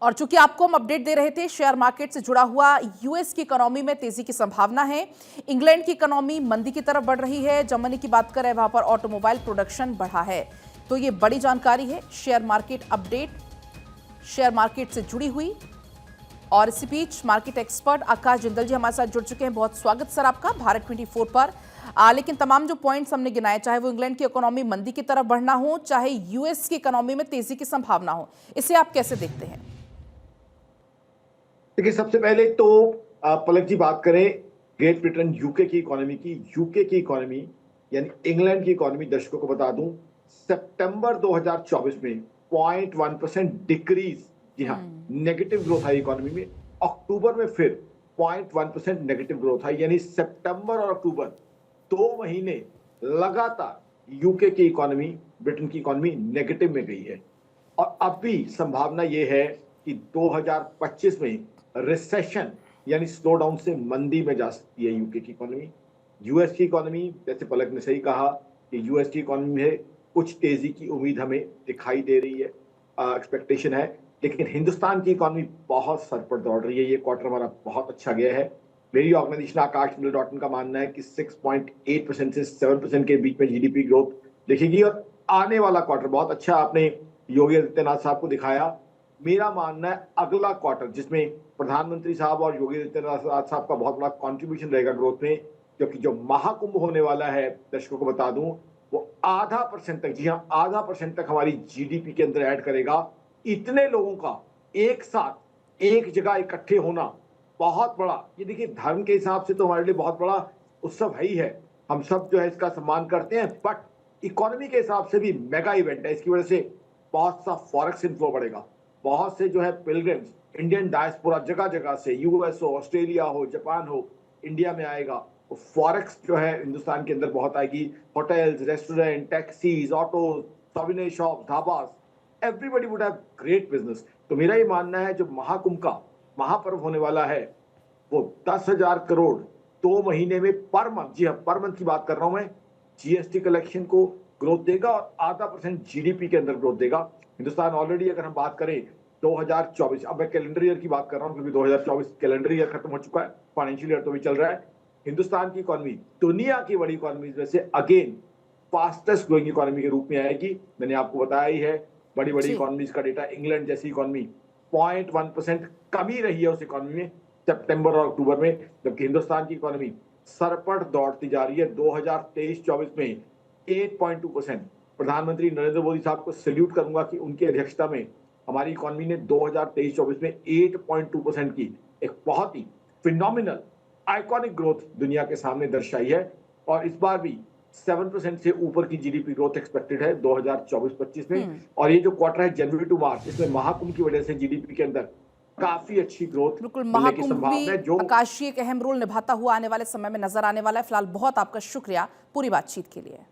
और चूंकि आपको हम अपडेट दे रहे थे, शेयर मार्केट से जुड़ा हुआ यूएस की इकोनॉमी में तेजी की संभावना है। इंग्लैंड की इकोनॉमी मंदी की तरफ बढ़ रही है। जर्मनी की बात करें, वहां पर ऑटोमोबाइल प्रोडक्शन बढ़ा है। तो ये बड़ी जानकारी है, share market update, share market से जुड़ी हुई। और इसी बीच मार्केट एक्सपर्ट आकाश जिंदल जी हमारे साथ जुड़ चुके हैं। बहुत स्वागत सर आपका भारत 24 पर। लेकिन तमाम जो पॉइंट्स हमने गिनाए, चाहे वो इंग्लैंड की इकोनॉमी मंदी की तरफ बढ़ना हो, चाहे यूएस की इकोनॉमी में तेजी की संभावना हो, इसे आप कैसे देखते हैं? देखिए, सबसे पहले तो पलक जी बात करें ग्रेट ब्रिटेन यूके की इकोनॉमी की। यूके की इकोनॉमी यानी इंग्लैंड की इकोनॉमी, दर्शकों को बता दूं, सितंबर 2024 में 0.1% डिक्रीज, जी हाँ, नेगेटिव ग्रोथ आई इकोनॉमी में। अक्टूबर में फिर 0.1% नेगेटिव ग्रोथ आई, यानी सितंबर और अक्टूबर 2 महीने लगातार यूके की इकोनॉमी, ब्रिटेन की इकोनॉमी नेगेटिव में गई है। और अब भी संभावना यह है कि 2025 में रिसेशन यानी स्लो डाउन से मंदी में जा सकती है यूके की इकोनॉमी। यूएस की इकोनॉमी, जैसे पलक ने सही कहा कि यूएस की इकोनॉमी में कुछ तेजी की उम्मीद हमें दिखाई दे रही है, एक्सपेक्टेशन है। लेकिन हिंदुस्तान की इकोनॉमी बहुत सर पर दौड़ रही है। ये क्वार्टर हमारा बहुत अच्छा गया है। मेरी ऑर्गेनाइजेशन आकाश डॉट इन का मानना है कि 6.8% से 7% के बीच में जीडीपी ग्रोथ दिखेगी और आने वाला क्वार्टर बहुत अच्छा आपने योगी आदित्यनाथ साहब को दिखाया। मेरा मानना है अगला क्वार्टर, जिसमें प्रधानमंत्री साहब और योगी आदित्यनाथ साहब का बहुत बड़ा कंट्रीब्यूशन रहेगा ग्रोथ में, क्योंकि जो महाकुंभ होने वाला है, दर्शकों को बता दूं, वो आधा परसेंट तक, जी हाँ, आधा परसेंट तक हमारी जीडीपी के अंदर ऐड करेगा। इतने लोगों का एक साथ एक जगह इकट्ठे होना बहुत बड़ा, ये देखिए, धर्म के हिसाब से तो हमारे लिए बहुत बड़ा उत्सव है ही है। हम सब जो है इसका सम्मान करते हैं, बट इकोनॉमी के हिसाब से भी मेगा इवेंट है। इसकी वजह से बहुत सा फॉरेक्स इनफ्लो बढ़ेगा। बहुत से जो है पिलग्रिम्स, इंडियन डायस्पोरा जगह जगह से, यूएस हो, ऑस्ट्रेलिया हो, जापान हो, इंडिया में आएगा। फॉरेक्स जो है हिंदुस्तान के अंदर बहुत आएगी। Hotels, restaurant, taxis, auto, souvenir shop, dhabas, everybody would have great business. तो मेरा ये मानना है, जो महाकुंभ का महापर्व होने वाला है, वो 10,000 करोड़ 2 महीने में पर मंथ, जी हाँ, पर मंथ की बात कर रहा हूं मैं, जीएसटी कलेक्शन को ग्रोथ देगा और आधा परसेंट जीडीपी के अंदर ग्रोथ देगा। हिंदुस्तान ऑलरेडी, अगर हम बात करें 2024, अब मैं कैलेंडर ईयर की बात कर रहा हूं क्योंकि 2024 कैलेंडर ईयर खत्म हो चुका है, फाइनेंशियल ईयर तो भी चल रहा है। हिंदुस्तान की इकोनॉमी दुनिया की बड़ी इकोनॉमी में से अगेन फास्टेस्ट ग्रोइंग इकोनॉमी के रूप में आएगी। मैंने आपको बताया ही है, बड़ी बड़ी जी। इकोनॉमीज का डेटा। इंग्लैंड जैसी इकोनॉमी 0.1% कमी रही है उस इकोनॉमी में सितंबर और अक्टूबर में, जबकि हिंदुस्तान की इकोनॉमी सरपट दौड़ती जा रही है। 2023-24 में 8.2%। प्रधानमंत्री नरेंद्र मोदी साहब को सैल्यूट करूंगा कि उनकी अध्यक्षता में हमारी इकोनॉमी ने 2023-24 में 8.2% की एक बहुत ही फिनोमिनल आइकॉनिक ग्रोथ दुनिया के सामने दर्शाई है। और इस बार भी 7% से ऊपर की जीडीपी ग्रोथ एक्सपेक्टेड है 2024-25 में। और ये जो क्वार्टर है जनवरी टू मार्च, इसमें महाकुंभ की वजह से जीडीपी के अंदर काफी अच्छी ग्रोथ बिल्कुल, मिलने की महाकुंभ भी संभावना है। जो आकाशीय एक अहम रोल निभाता हुआ आने वाले समय में नजर आने वाला है। फिलहाल बहुत आपका शुक्रिया पूरी बातचीत के लिए।